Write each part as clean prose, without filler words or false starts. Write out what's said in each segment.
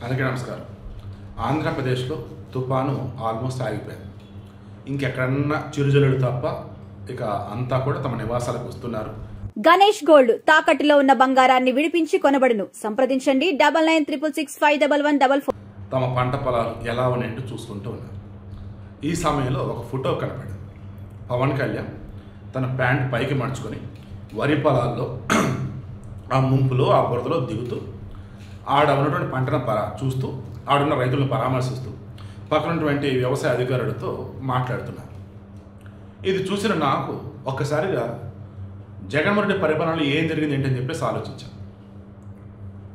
అందరికీ నమస్కారం. ఆంధ్రప్రదేశ్లో తుఫాను ఆల్మోస్ట్ ఆగిపోయింది. ఇంకెక్కడన్నా చిరుజల్లులు తప్ప ఇక అంతా కూడా తమ నివాసాలకు వస్తున్నారు. గణేష్ గోల్డ్ తాకట్టులో ఉన్న బంగారాన్ని విడిపించి కొనబడును. సంప్రదించండి 9966651144. తమ పంట పొలాలు ఎలా ఉన్నాయంటూ చూసుకుంటూ ఉన్నారు. ఈ సమయంలో ఒక ఫోటో కనపడింది. పవన్ కళ్యాణ్ తన ప్యాంట్ పైకి మడుచుకొని వరి పొలాల్లో ఆ ముంపులో ఆ బురదలో దిగుతూ ఆడ ఉన్నటువంటి పంటను చూస్తూ ఆడున్న రైతులను పరామర్శిస్తూ పక్కనటువంటి వ్యవసాయ అధికారులతో మాట్లాడుతున్నారు. ఇది చూసిన నాకు ఒక్కసారిగా జగన్మోహన్ రెడ్డి పరిపాలనలో ఏం జరిగింది ఏంటని చెప్పేసి ఆలోచించాను.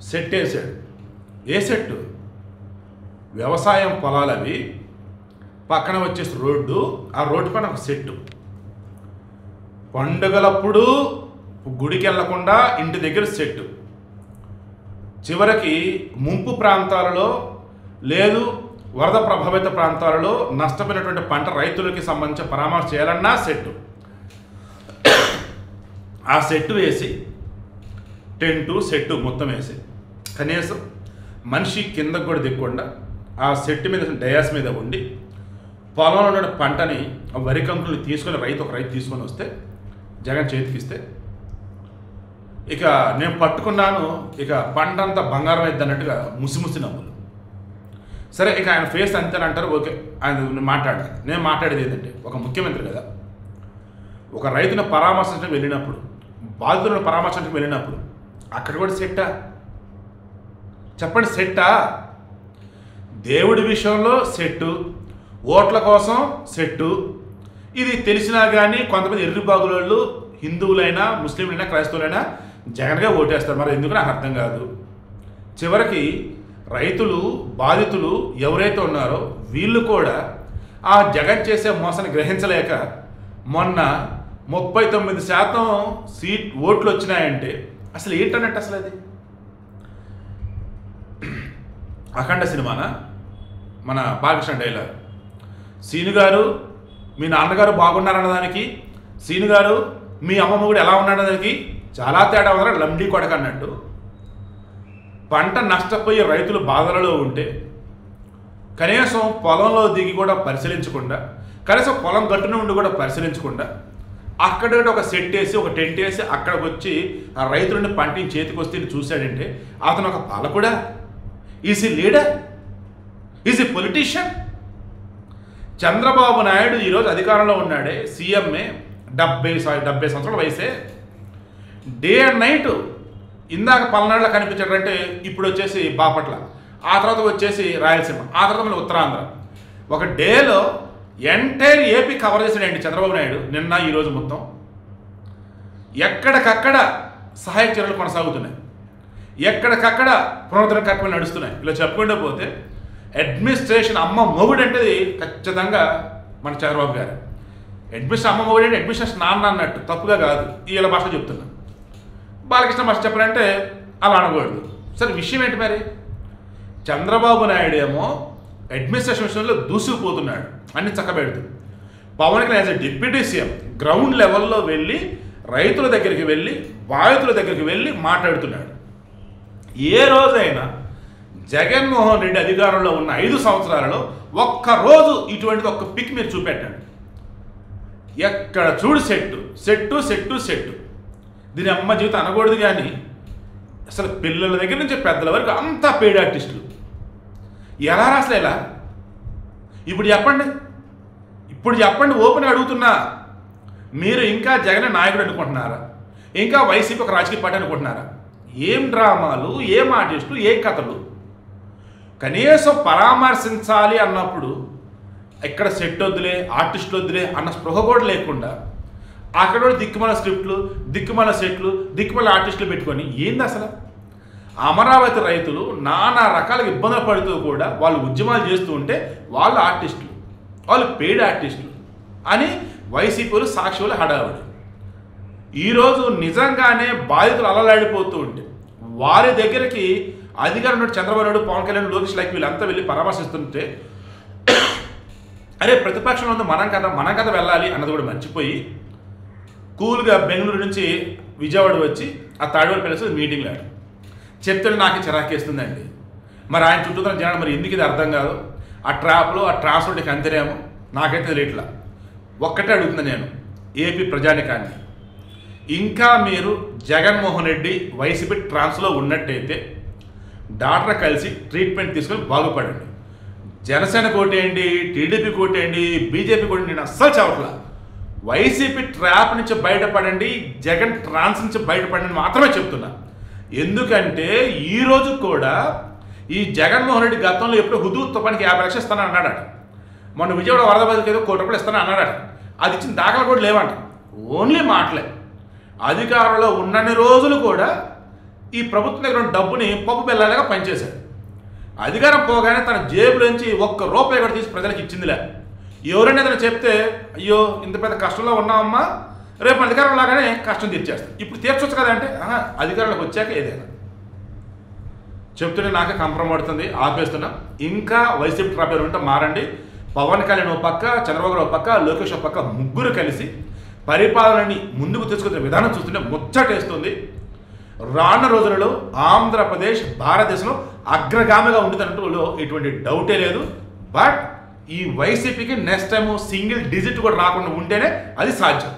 సెట్ వేసాడు. ఏ సెట్టు? వ్యవసాయం పొలాలవి, పక్కన వచ్చేసి రోడ్డు, ఆ రోడ్డు పైన ఒక సెట్టు. పండుగలప్పుడు గుడికి వెళ్లకుండా ఇంటి దగ్గర సెట్టు. చివరికి ముంపు ప్రాంతాలలో లేదు వరద ప్రభావిత ప్రాంతాలలో నష్టపోయినటువంటి పంట రైతులకి సంబంధించిన పరామర్శ చేయాలన్నా సెట్టు. ఆ సెట్టు వేసి టెంటు సెట్టు మొత్తం వేసి కనీసం మనిషి కిందకు కూడా దిగకుండా ఆ సెట్టు మీద డయాస్ మీద ఉండి పొలంలో ఉన్న పంటని వరి కంకులు తీసుకొని ఒక రైతు తీసుకొని వస్తే జగన్ చేతికిస్తే ఇక నేను పట్టుకున్నాను, ఇక పంటంతా బంగారం అయిద్ది అన్నట్టుగా ముసిముసి నవ్వులు. సరే, ఇక ఆయన ఫేస్ అంతేనంటారు. ఓకే, ఆయన మాట్లాడాలి. నేను మాట్లాడేది ఏంటంటే, ఒక ముఖ్యమంత్రి కదా, ఒక రైతును పరామర్శించడానికి వెళ్ళినప్పుడు, బాధితులను పరామర్శించడానికి వెళ్ళినప్పుడు అక్కడ కూడా సెట్టా? చెప్పండి, సెట్టా? దేవుడి విషయంలో సెట్టు, ఓట్ల కోసం సెట్టు. ఇది తెలిసినా కానీ కొంతమంది ఎర్రిబాగులోళ్ళు హిందువులైనా ముస్లింలైనా క్రైస్తవులైనా జగన్గా ఓటేస్తారు. మరి ఎందుకు నాకు అర్థం కాదు. చివరికి రైతులు బాధితులు ఎవరైతే ఉన్నారో వీళ్ళు కూడా ఆ జగన్ చేసే మోసాన్ని గ్రహించలేక మొన్న 39% ఓట్లు వచ్చినాయంటే అసలు ఏంటన్నట్టు? అసలు అది అఖండ సినిమానా? మన బాలకృష్ణ డైలాగ్, సీను గారు మీ నాన్నగారు బాగున్నారన్నదానికి, సీను గారు మీ అమ్మమ్మ కూడా ఎలా ఉన్నాడన్నదానికి చాలా తేడా ఉందా? లంబీ కొడక అన్నట్టు. పంట నష్టపోయే రైతులు బాధలలో ఉంటే కనీసం పొలంలో దిగి కూడా పరిశీలించకుండా, కనీసం పొలం గట్టున ఉండి కూడా పరిశీలించకుండా అక్కడ ఒక సెట్ వేసి ఒక టెంట్ వేసి అక్కడికి వచ్చి ఆ రైతులని పంటని చేతికి వస్తే చూశాడంటే అతను ఒక పాలకుడా? ఈజ్ ఈ లీడర్? ఈజ్ ఈ పొలిటీషియన్? చంద్రబాబు నాయుడు ఈరోజు అధికారంలో ఉన్నాడే, సీఎంఏ, 70 సంవత్సరాల వయసే. డే అండ్ నైట్ ఇందాక పల్నాడులో కనిపించాడంటే ఇప్పుడు వచ్చేసి బాపట్ల, ఆ తర్వాత వచ్చేసి రాయలసీమ, ఆ తర్వాత మన ఉత్తరాంధ్ర. ఒక డేలో ఎంటైర్ ఏపీ కవర్ చేశాడండి చంద్రబాబు నాయుడు నిన్న ఈరోజు మొత్తం. ఎక్కడికక్కడ సహాయక చర్యలు కొనసాగుతున్నాయి, ఎక్కడికక్కడ పునరుద్ధరణ కార్యక్రమాలు నడుస్తున్నాయి. ఇలా చెప్పుకుంటూ పోతే అడ్మినిస్ట్రేషన్ అమ్మ మొగుడు అంటే ఖచ్చితంగా మన చంద్రబాబు గారు. అడ్మినిస్ట్రేషన్ అమ్మ మొగుడు అంటే అడ్మినిస్ట్రేషన్ నాన్న అన్నట్టు, తప్పుగా కాదు, వీళ్ళ భాష చెప్తున్నా. బాలకృష్ణ భాష చెప్పాలంటే అలా అనకూడదు. సరే, విషయం ఏంటి మరి? చంద్రబాబు నాయుడు ఏమో అడ్మినిస్ట్రేషన్ విషయంలో దూసుకుపోతున్నాడు, అన్ని చక్కబెడుతూ. Pawan Kalyan as a deputy CM ground లెవెల్లో వెళ్ళి రైతుల దగ్గరికి వెళ్ళి బాధితుల దగ్గరికి వెళ్ళి మాట్లాడుతున్నాడు. ఏ రోజైనా జగన్మోహన్ రెడ్డి అధికారంలో ఉన్న 5 సంవత్సరాలలో ఒక్కరోజు ఇటువంటిది ఒక్క పిక్ మీరు చూపెట్టండి. ఎక్కడ చూడు సెట్టు సెట్టు సెట్టు సెట్టు. దీని అమ్మ జీవితం అనకూడదు, కానీ అసలు పిల్లల దగ్గర నుంచి పెద్దల వరకు అంతా పెయిడ్ ఆర్టిస్టులు. ఎలా అసలు ఎలా? ఇప్పుడు చెప్పండి, ఓపెన్ అడుగుతున్నా. మీరు ఇంకా జగన్ నాయకుడు అనుకుంటున్నారా? ఇంకా వైసీపీ ఒక రాజకీయ పార్టీ అనుకుంటున్నారా? ఏం డ్రామాలు, ఏం ఆర్టిస్టులు, ఏ కథలు? కనీసం పరామర్శించాలి అన్నప్పుడు ఇక్కడ సెట్ వద్దులే, ఆర్టిస్టులు వద్దులే అన్న స్పృహ కూడా లేకుండా అక్కడ దిక్కుమల స్క్రిప్ట్లు, దిక్కుమల సెట్లు, దిక్కుమల ఆర్టిస్టులు పెట్టుకొని ఏంది అసలు? అమరావతి రైతులు నానా రకాలుగా ఇబ్బందులు పడుతూ కూడా వాళ్ళు ఉద్యమాలు చేస్తూ ఉంటే వాళ్ళు ఆర్టిస్టులు, వాళ్ళు పెయిడ్ ఆర్టిస్టులు అని వైసీపీలు సాక్షులు హడావుడి. ఈరోజు నిజంగానే బాధితులు అలలాడిపోతూ ఉంటే వారి దగ్గరికి అధికారం చంద్రబాబు నాయుడు, పవన్ కళ్యాణ్, లోకేష్ లైక్ వీళ్ళంతా వెళ్ళి పరామర్శిస్తుంటే అరే ప్రతిపక్షంలో ఉంది మనం కదా వెళ్ళాలి అన్నది కూడా మర్చిపోయి కూల్గా బెంగళూరు నుంచి విజయవాడ వచ్చి ఆ తాడివారి ప్యాలెస్ మీటింగ్లో చెప్తే నాకు చిరాకేస్తుందండి. మరి ఆయన చుట్టూ జనాలు మరి ఎందుకు ఇది అర్థం కాదు, ఆ ట్రాప్లో ఆ ట్రాన్స్పోర్ట్కి అంతేనేమో నాకైతే తెలియట్లా. ఒక్కటే అడుగుతున్నా నేను ఏపీ ప్రజానికాన్ని, ఇంకా మీరు జగన్మోహన్ రెడ్డి వైసీపీ ట్రాన్స్లో ఉన్నట్టయితే డాక్టర్ కలిసి ట్రీట్మెంట్ తీసుకొని బాగుపడండి. జనసేన కోటేయండి, టీడీపీ కోటేయండి, బీజేపీ కోటేయండి, నేను అస్సలు చావట్లా. వైసీపీ ట్రాప్ నుంచి బయటపడండి, జగన్ ట్రాన్స్ నుంచి బయటపడండి మాత్రమే చెప్తున్నా. ఎందుకంటే ఈరోజు కూడా ఈ జగన్మోహన్ రెడ్డి గతంలో ఎప్పుడు హుదూ తుఫానికి 50 లక్షలు ఇస్తానని అన్నాడట. మొన్న విజయవాడ వరద బాధితులకు ఏదో 1 కోటి రూపాయలు ఇస్తానని అన్నాడట. అది ఇచ్చిన దాఖలు కూడా లేవంట, ఓన్లీ మాటలే. అధికారంలో ఉన్నన్ని రోజులు కూడా ఈ ప్రభుత్వం దగ్గర ఉన్న డబ్బుని పప్పు బెల్లాలుగా పనిచేశాడు. అధికారం పోగానే తన జేబులోంచి 1 రూపాయి కూడా తీసి ప్రజలకు ఇచ్చిందిలే. ఎవరైనా ఏదైనా చెప్తే అయ్యో ఇంత పెద్ద కష్టంలో ఉన్నామమ్మా, రేపు అధికారం లాగానే కష్టం తీర్చేస్తాం, ఇప్పుడు తీర్చొచ్చు కదా అంటే అధికారంలోకి వచ్చాక ఏదైనా చెప్తూనే నాకే కంపరం పడుతుంది, ఆపేస్తున్నా. ఇంకా వైసీపీ ట్రాపేరు ఉంటే మారండి. పవన్ కళ్యాణ్ ఒక పక్క, చంద్రబాబు ఒక పక్క, లోకేష్ ఒక పక్క, ముగ్గురు కలిసి పరిపాలనని ముందుకు తీసుకునే విధానం చూస్తుంటే ముచ్చటేస్తుంది. రానున్న రోజులలో ఆంధ్రప్రదేశ్ భారతదేశంలో అగ్రగామిగా ఉంటుందంటూ ఎటువంటి డౌటే లేదు. బట్ ఈ వైసీపీకి నెక్స్ట్ టైం సింగిల్ డిజిట్ కూడా రాకుండా ఉంటేనే అది సాధ్యం.